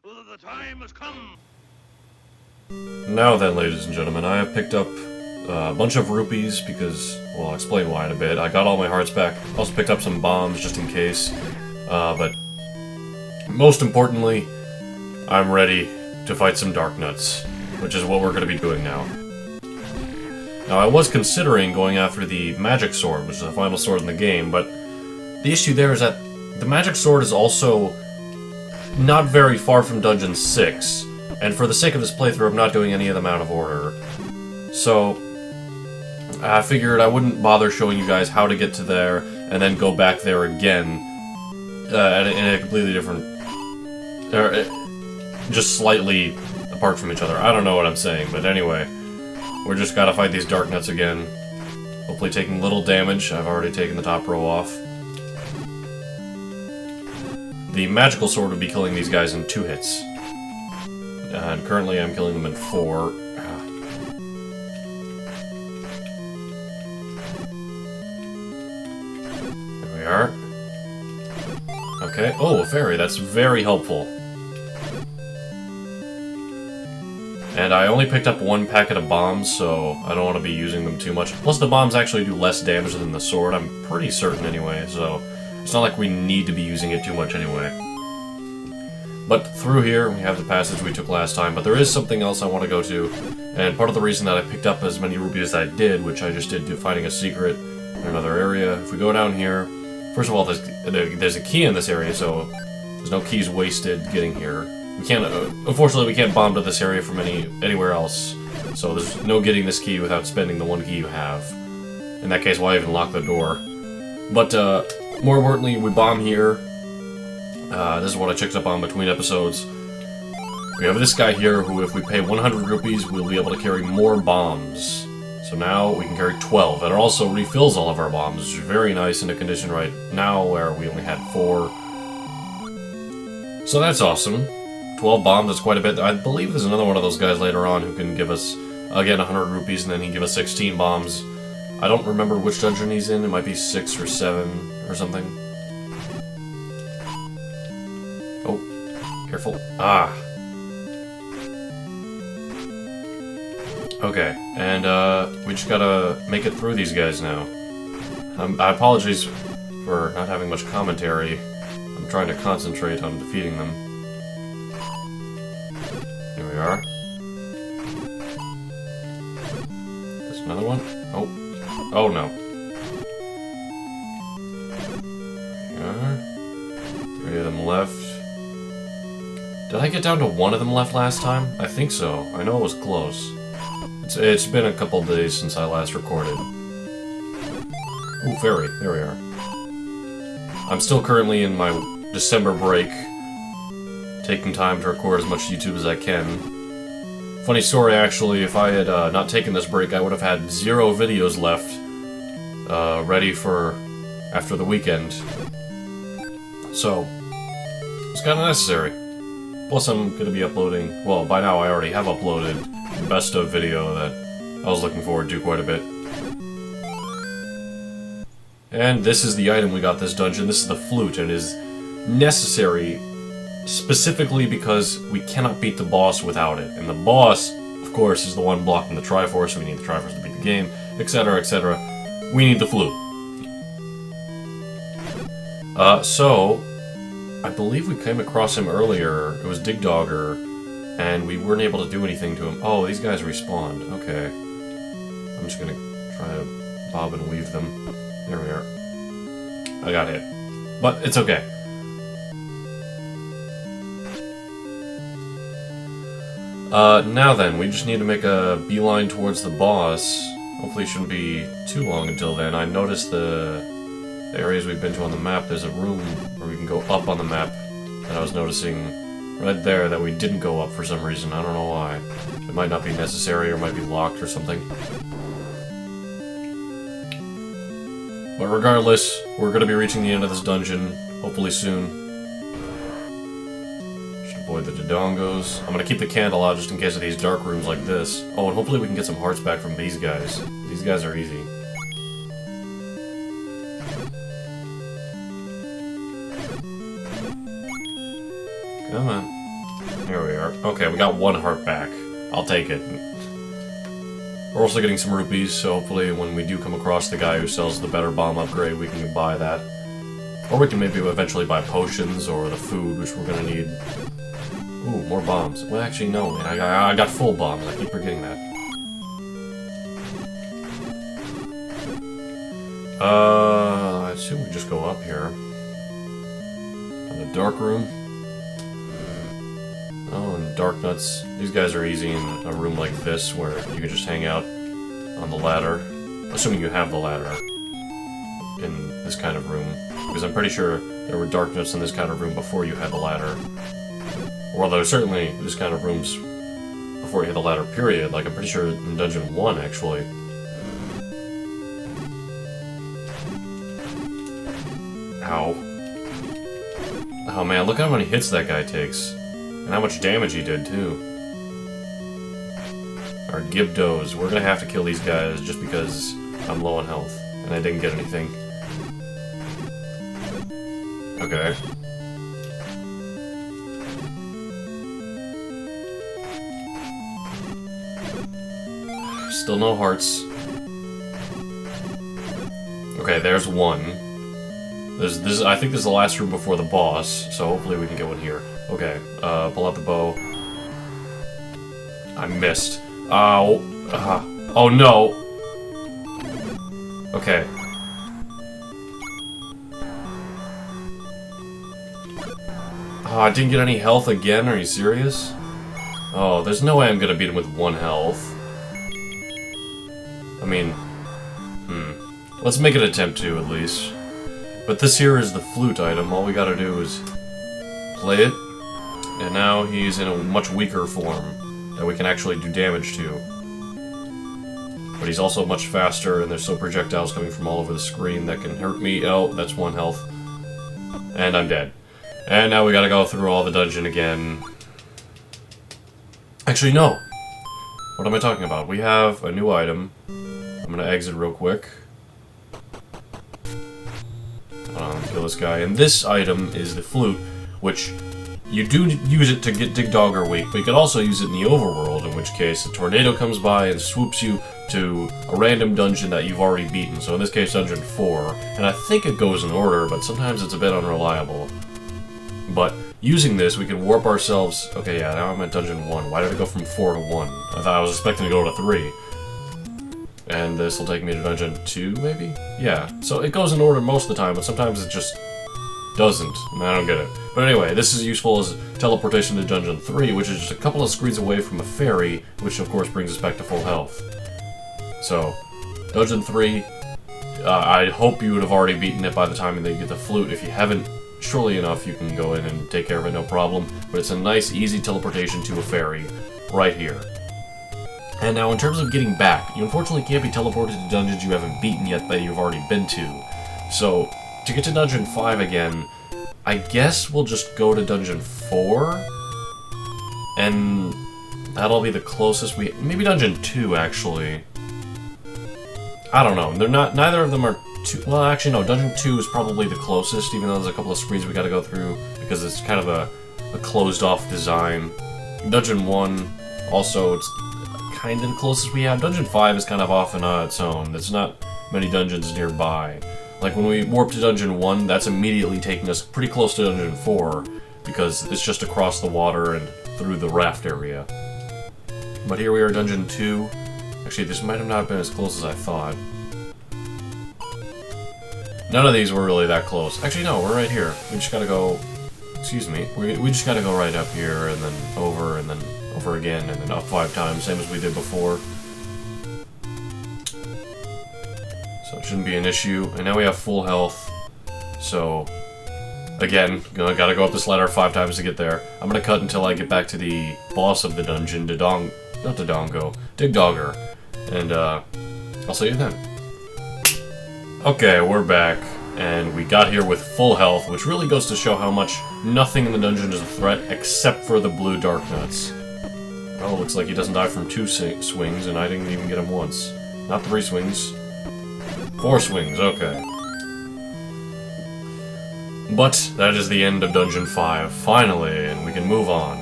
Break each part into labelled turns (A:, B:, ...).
A: The time has come.
B: Now then, ladies and gentlemen, I have picked up a bunch of rupees because, well, I'll explain why in a bit. I got all my hearts back. Also picked up some bombs just in case. But most importantly, I'm ready to fight some Dark Nuts, which is what we're going to be doing now. Now, I was considering going after the Magic Sword, which is the final sword in the game, but the issue there is that the Magic Sword is also not very far from Dungeon 6, and for the sake of this playthrough, I'm not doing any of them out of order. So, I figured I wouldn't bother showing you guys how to get to there, and then go back there again, in a completely different... just slightly apart from each other. I don't know what I'm saying, but anyway. We're just gotta fight these Dark Nuts again. Hopefully taking little damage. I've already taken the top row off. The Magical Sword would be killing these guys in 2 hits. And currently I'm killing them in 4. There we are. Okay. Oh, a fairy. That's very helpful. And I only picked up 1 packet of bombs, so I don't want to be using them too much. Plus, the bombs actually do less damage than the sword, I'm pretty certain anyway, so it's not like we need to be using it too much anyway. But through here, we have the passage we took last time, but there is something else I want to go to, and part of the reason that I picked up as many rupees as I did, which I just did finding a secret in another area. If we go down here, first of all, there's a key in this area, so there's no keys wasted getting here. We can't, unfortunately, we can't bomb to this area from anywhere else, so there's no getting this key without spending the 1 key you have. In that case, why even lock the door? But, more importantly, we bomb here. This is what I checked up on between episodes. We have this guy here who, if we pay 100 rupees, we'll be able to carry more bombs. So now we can carry 12, and it also refills all of our bombs, which is very nice in a condition right now where we only had 4. So that's awesome. 12 bombs, that's quite a bit. I believe there's another one of those guys later on who can give us, again, 100 rupees, and then he can give us 16 bombs. I don't remember which dungeon he's in. It might be 6 or 7 or something. Oh, careful. Ah. Okay, and we just gotta make it through these guys now. I apologize for not having much commentary. I'm trying to concentrate on defeating them. Here we are. There's another one. Oh. Oh no. There we are. 3 of them left. Did I get down to 1 of them left last time? I think so. I know it was close. It's been a couple days since I last recorded. Ooh, fairy. There we are. I'm still currently in my December break, taking time to record as much YouTube as I can. Funny story, actually, if I had not taken this break, I would have had 0 videos left, ready for after the weekend. So, it's kind of necessary. Plus, I'm going to be uploading, well, by now I already have uploaded the best of video that I was looking forward to quite a bit. And this is the item we got this dungeon. This is the flute, and it is necessary specifically because we cannot beat the boss without it. And the boss, of course, is the one blocking the Triforce, so we need the Triforce to beat the game, etc., etc. We need the flute. So, I believe we came across him earlier. It was Dig Dogger, and we weren't able to do anything to him. Oh, these guys respawned. Okay. I'm just gonna try to bob and weave them. There we are. I got hit. But it's okay. Now then, we just need to make a beeline towards the boss. Hopefully it shouldn't be too long until then. I noticed the areas we've been to on the map, there's a room where we can go up on the map that I was noticing right there that we didn't go up for some reason. I don't know why. It might not be necessary or might be locked or something. But regardless, we're going to be reaching the end of this dungeon, hopefully soon. Should avoid the Dodongos. I'm going to keep the candle out just in case of these dark rooms like this. Oh, and hopefully we can get some hearts back from these guys. These guys are easy. Come on. Here we are. Okay, we got 1 heart back. I'll take it. We're also getting some rupees, so hopefully when we do come across the guy who sells the better bomb upgrade, we can buy that. Or we can maybe eventually buy potions or the food, which we're gonna need. Ooh, more bombs. Well, actually, no, man. I got full bombs. I keep forgetting that. I assume we just go up here. In the dark room. Oh, and dark nuts. These guys are easy in a room like this, where you can just hang out on the ladder. Assuming you have the ladder. In this kind of room. Because I'm pretty sure there were dark nuts in this kind of room before you had the ladder. Or there were certainly this kind of rooms before you had the ladder, period. Like, I'm pretty sure in Dungeon 1, actually. Ow. Oh man, look how many hits that guy takes. And how much damage he did, too. Our Gibdos. We're gonna have to kill these guys just because I'm low on health. And I didn't get anything. Okay. Still no hearts. Okay, there's 1. I think this is the last room before the boss, so hopefully we can get one here. Okay, pull out the bow. I missed. Ow. Oh no! Okay. Oh, I didn't get any health again? Are you serious? Oh, there's no way I'm gonna beat him with 1 health. I mean... Let's make an attempt to, at least. But this here is the flute item. All we gotta do is play it. And now he's in a much weaker form that we can actually do damage to. But he's also much faster, and there's still projectiles coming from all over the screen that can hurt me. Oh, that's 1 health. And I'm dead. And now we gotta go through all the dungeon again. Actually, no! What am I talking about? We have a new item. I'm gonna exit real quick. Kill this guy. And this item is the flute, which you do use it to get Dig Dogger weak, but you can also use it in the overworld, in which case a tornado comes by and swoops you to a random dungeon that you've already beaten. So in this case, Dungeon 4. And I think it goes in order, but sometimes it's a bit unreliable. But using this, we can warp ourselves... Okay, yeah, now I'm at Dungeon 1. Why did it go from 4 to 1? I thought I was expecting to go to 3. And this will take me to Dungeon 2, maybe? Yeah, so it goes in order most of the time, but sometimes it just doesn't, and I don't get it. But anyway, this is useful as teleportation to Dungeon 3, which is just a couple of screens away from a ferry, which of course brings us back to full health. So, Dungeon 3, I hope you would have already beaten it by the time that you get the flute. If you haven't, surely enough you can go in and take care of it, no problem. But it's a nice, easy teleportation to a ferry, right here. And now, in terms of getting back, you unfortunately can't be teleported to dungeons you haven't beaten yet that you've already been to. So, to get to Dungeon 5 again, I guess we'll just go to Dungeon 4, and that'll be the closest we... Maybe Dungeon 2, actually. I don't know. They're not... Neither of them are too... Well, actually, no. Dungeon 2 is probably the closest, even though there's a couple of screens we gotta go through, because it's kind of a closed-off design. Dungeon 1, also, it's kind of the closest we have. Dungeon 5 is kind of off and on its own. There's not many dungeons nearby. Like, when we warp to Dungeon 1, that's immediately taking us pretty close to Dungeon 4, because it's just across the water and through the raft area. But here we are, Dungeon 2. Actually, this might have not been as close as I thought. None of these were really that close. Actually, no, we're right here. We just gotta go... Excuse me. We just gotta go right up here, and then over again, and then up 5 times, same as we did before. So it shouldn't be an issue. And now we have full health. So, again, gotta go up this ladder 5 times to get there. I'm gonna cut until I get back to the boss of the dungeon, Dig Dogger. And, I'll see you then. Okay, we're back. And we got here with full health, which really goes to show how much nothing in the dungeon is a threat except for the blue dark nuts. Oh, looks like he doesn't die from 2 swings, and I didn't even get him once. Not 3 swings. 4 swings, okay. But that is the end of Dungeon 5, finally, and we can move on.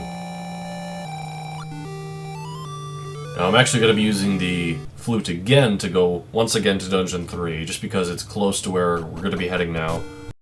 B: Now I'm actually going to be using the flute again to go once again to Dungeon 3, just because it's close to where we're going to be heading now.